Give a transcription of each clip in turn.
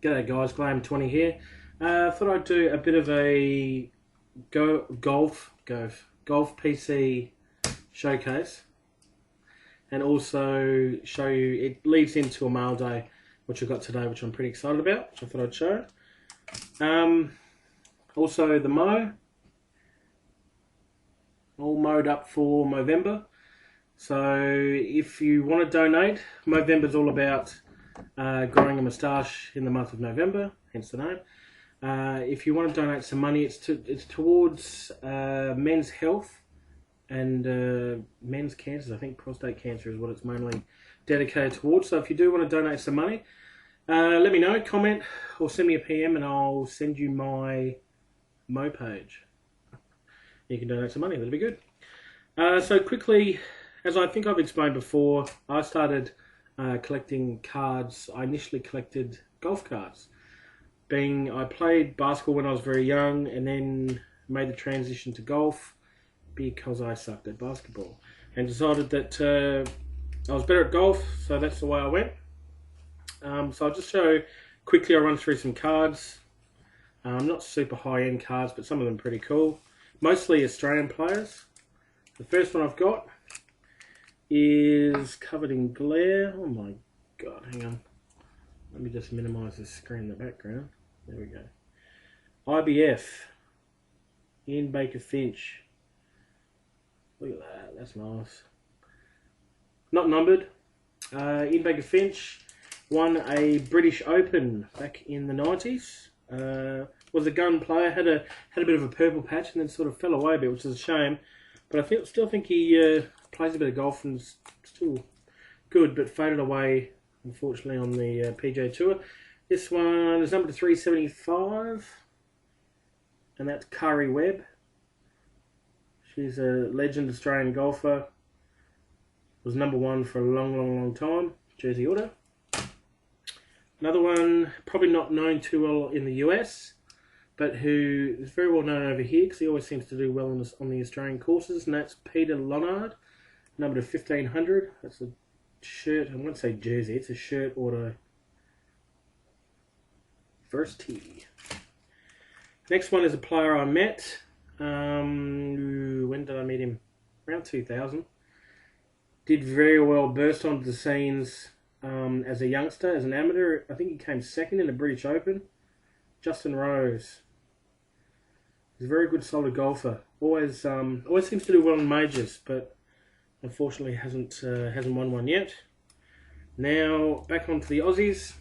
G'day guys, Glam20 here. Thought I'd do a bit of a golf PC showcase, and also show you, it leads into a Mailday which I've got today, which I'm pretty excited about, which I thought I'd show. Also the Mo, all mowed up for Movember. So if you want to donate, Movember's all about growing a moustache in the month of November, hence the name. If you want to donate some money, it's towards men's health and men's cancers. I think prostate cancer is what it's mainly dedicated towards. So if you do want to donate some money, let me know, comment, or send me a PM and I'll send you my Mo page. You can donate some money, that'll be good. So quickly, as I think I've explained before, I started collecting cards. I initially collected golf cards. I played basketball when I was very young and then made the transition to golf because I sucked at basketball and decided that I was better at golf, so that's the way I went. So I'll just show quickly, I'll run through some cards. Not super high-end cards, but some of them pretty cool. Mostly Australian players. The first one I've got is covered in glare. Oh my god, hang on. Let me just minimize the screen in the background. There we go. IBF. Ian Baker Finch. Look at that, that's nice. Not numbered. Ian Baker Finch won a British Open back in the 90s. Was a gun player, had a bit of a purple patch and then sort of fell away a bit, which is a shame. But I still think he plays a bit of golf and is still good, but faded away, unfortunately, on the PGA Tour. This one is number 375, and that's Kari Webb. She's a legend Australian golfer. Was number one for a long time. Jersey Auto. Another one, probably not known too well in the US, but who is very well known over here because he always seems to do well on the Australian courses, and that's Peter Lonard, number 1500. That's a shirt, I won't say jersey, it's a shirt auto. First tee. Next one is a player I met. When did I meet him? Around 2000. Did very well, burst onto the scenes as a youngster, as an amateur. I think he came second in the British Open. Justin Rose. He's a very good, solid golfer. Always seems to do well in majors, but unfortunately hasn't won one yet. Now back onto the Aussies.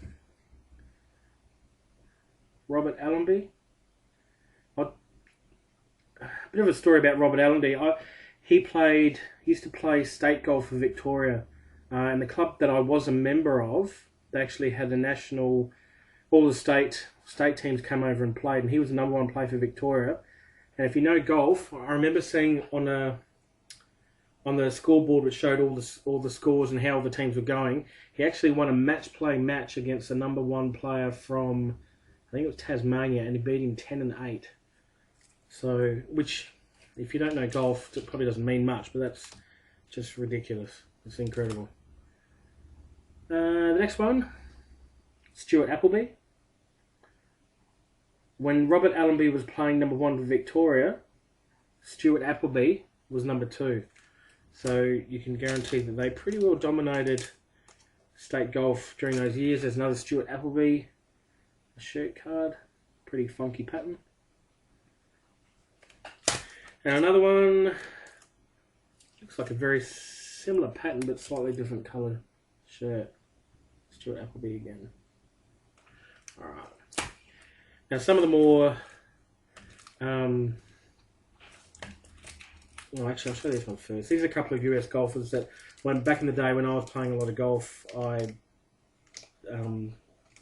Robert Allenby. A bit of a story about Robert Allenby. He used to play state golf for Victoria, and the club that I was a member of, they actually had a national. All the state teams came over and played, and he was the number one player for Victoria. And if you know golf, I remember seeing on the scoreboard which showed all the scores and how the teams were going, he actually won a match against the number one player from, I think it was Tasmania, and he beat him 10-8. So, which, if you don't know golf, it probably doesn't mean much, but that's just ridiculous. It's incredible. The next one, Stuart Appleby. When Robert Allenby was playing number one for Victoria, Stuart Appleby was number two. So you can guarantee that they pretty well dominated state golf during those years. There's another Stuart Appleby, a shirt card, pretty funky pattern. And another one, looks like a very similar pattern but slightly different colour shirt. Stuart Appleby again. Alright. Now some of the more, well actually I'll show this one first. These are a couple of US golfers that, back in the day when I was playing a lot of golf, I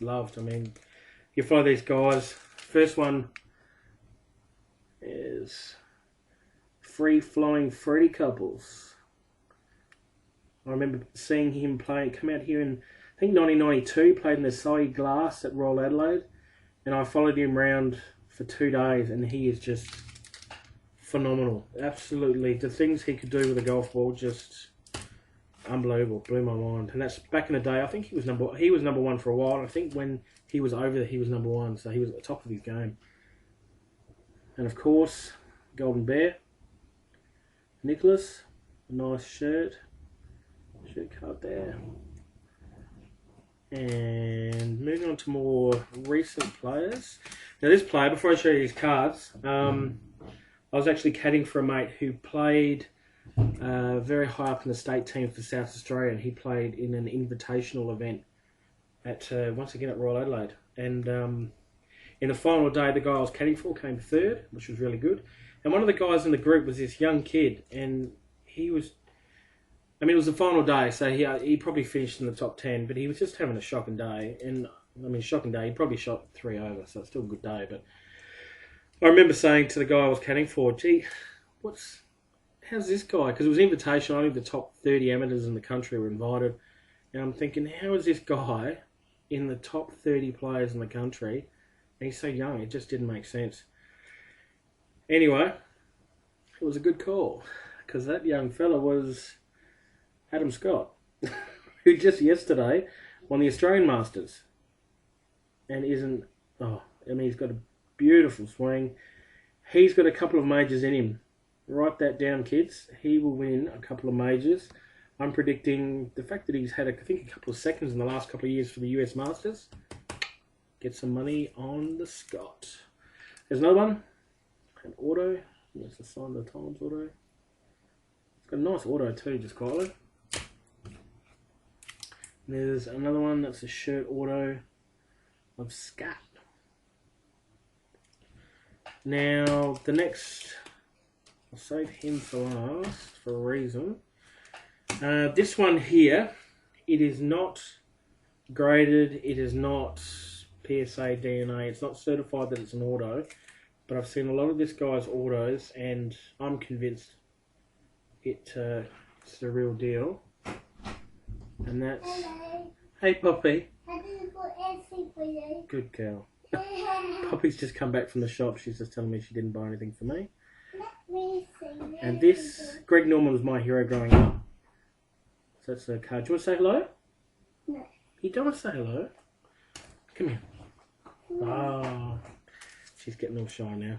loved. I mean, you follow these guys. First one is Free Flowing Freddie Couples. I remember seeing him come out here in, I think 1992, played in the Soy Glass at Royal Adelaide. And I followed him around for 2 days, and he is just phenomenal. Absolutely, the things he could do with a golf ball, just unbelievable. Blew my mind. And that's back in the day. I think he was number one for a while. I think when he was over there, he was number one. So he was at the top of his game. And of course, Golden Bear. Nicholas, a nice shirt card there. And moving on to more recent players. Now this player, before I show you his cards, I was actually caddying for a mate who played very high up in the state team for South Australia, and he played in an invitational event at once again at Royal Adelaide. And in the final day, the guy I was caddying for came third, which was really good. And one of the guys in the group was this young kid, and he was, I mean, it was the final day, so he probably finished in the top 10, but he was just having a shocking day. And, I mean, shocking day, he probably shot 3 over, so it's still a good day. But I remember saying to the guy I was caddying for, gee, how's this guy? Because it was invitation, only the top 30 amateurs in the country were invited. And I'm thinking, how is this guy in the top 30 players in the country? And he's so young, it just didn't make sense. Anyway, it was a good call, because that young fella was Adam Scott, who just yesterday won the Australian Masters. And he's got a beautiful swing. He's got a couple of majors in him. Write that down, kids. He will win a couple of majors. I'm predicting the fact that he's had, I think, a couple of seconds in the last couple of years for the US Masters. Get some money on the Scott. There's another one. An auto. That's the sign of the Times auto. It's got a nice auto too, just quietly. There's another one that's a shirt auto of Scat. Now, the next, I'll save him for last for a reason. This one here, it is not graded, it is not PSA DNA, it's not certified that it's an auto, but I've seen a lot of this guy's autos and I'm convinced it's the real deal. And that's... Hello. Hey, Poppy. I didn't put anything for you. Good girl. Poppy's just come back from the shop. She's just telling me she didn't buy anything for me. Let me see. And this, Greg Norman was my hero growing up. So that's a card. Do you want to say hello? No. You don't want to say hello? Come here. Ah, she's getting all shy now.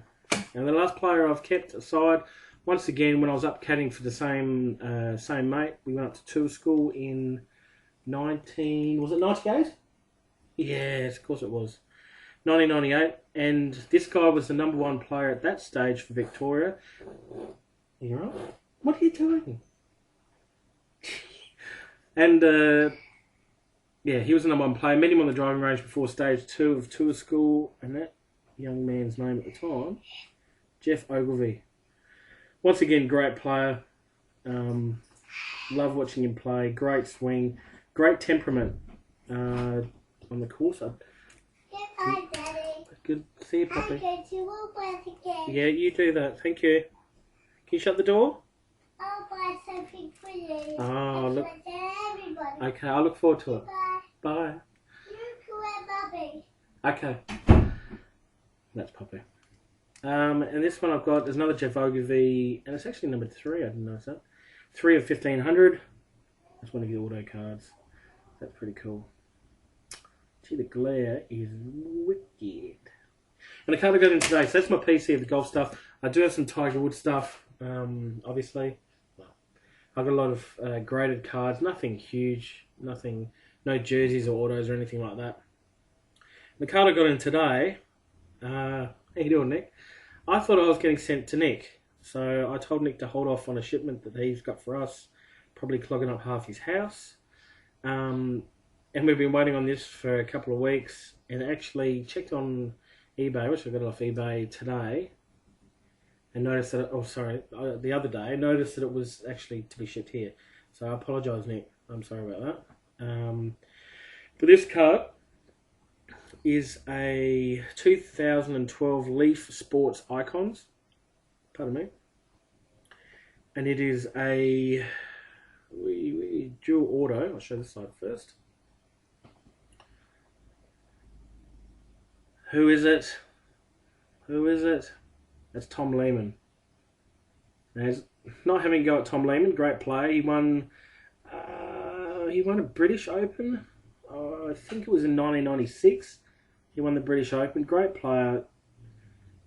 And the last player I've kept aside, once again, when I was up caddying for the same mate, we went up to tour school in 98? Yes, of course it was. 1998, and this guy was the #1 player at that stage for Victoria. You right? What are you doing? And yeah, he was the #1 player. Met him on the driving range before stage 2 of tour school, and that young man's name at the time, Jeff Ogilvie. Once again, great player. Love watching him play. Great swing, great temperament on the course. Goodbye, Daddy. Good to see you, Poppy. I'm going to walk back again. Yeah, you do that. Thank you. Can you shut the door? I'll buy something for you. Oh, look. Everybody. Okay, I look forward to it. Bye. Bye. Look where Bobby. Okay. That's Poppy. And this one I've got, there's another Jeff Ogilvie, and it's actually number 3, I didn't notice that. 3 of 1500. That's one of your auto cards. That's pretty cool. Gee, the glare is wicked. And the card I got in today, so that's my PC of the golf stuff. I do have some Tiger Woods stuff, obviously. I've got a lot of graded cards, nothing huge, no jerseys or autos or anything like that. The card I got in today, how you doing, Nick? I thought I was getting sent to Nick, so I told Nick to hold off on a shipment that he's got for us, probably clogging up half his house. And we've been waiting on this for a couple of weeks, and actually checked on eBay, which I got off eBay today, and noticed that, the other day, noticed that it was actually to be shipped here. So I apologise, Nick. I'm sorry about that. But this card is a 2012 Leaf Sports Icons. Pardon me. And it is a dual auto. I'll show this side first. Who is it? Who is it? That's Tom Lehman. Now, not having a go at Tom Lehman, great player. He won He won a British Open. I think it was in 1996. He won the British Open. Great player.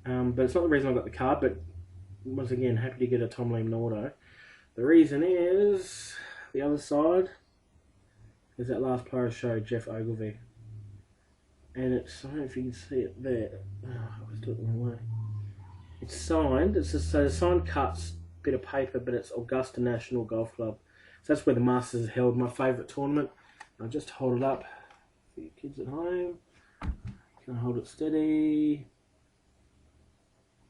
But it's not the reason I got the card. But once again, happy to get a Tom Liam auto. The reason is the other side is that last player I showed, Jeff Ogilvy. And it's, I don't know if you can see it there. Oh, I always do it the wrong way. It's signed. It's just, so the signed cuts bit of paper, but it's Augusta National Golf Club. So that's where the Masters is held, my favourite tournament. I'll just hold it up for you kids at home. Can I hold it steady?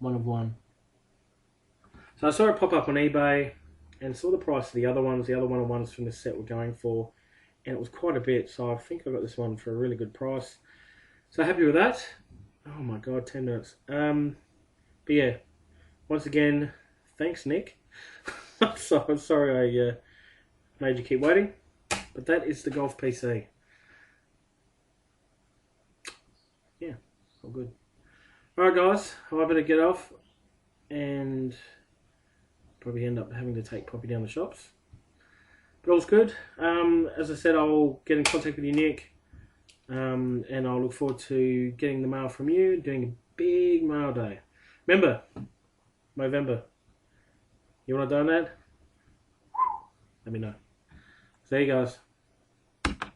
1 of 1. So I saw it pop up on eBay and saw the price of the other ones. The other 1 of 1s from this set were going for, and it was quite a bit. So I think I got this one for a really good price. So happy with that. Oh my god, 10 minutes. But yeah, once again, thanks Nick. I'm sorry I made you keep waiting. But that is the Golf PC. Yeah, all good. Alright guys, I better get off and probably end up having to take Poppy down the shops. But all's good. As I said, I'll get in contact with you, Nick. And I'll look forward to getting the mail from you, doing a big mail day. Remember, November. You want to donate? Let me know. See you guys.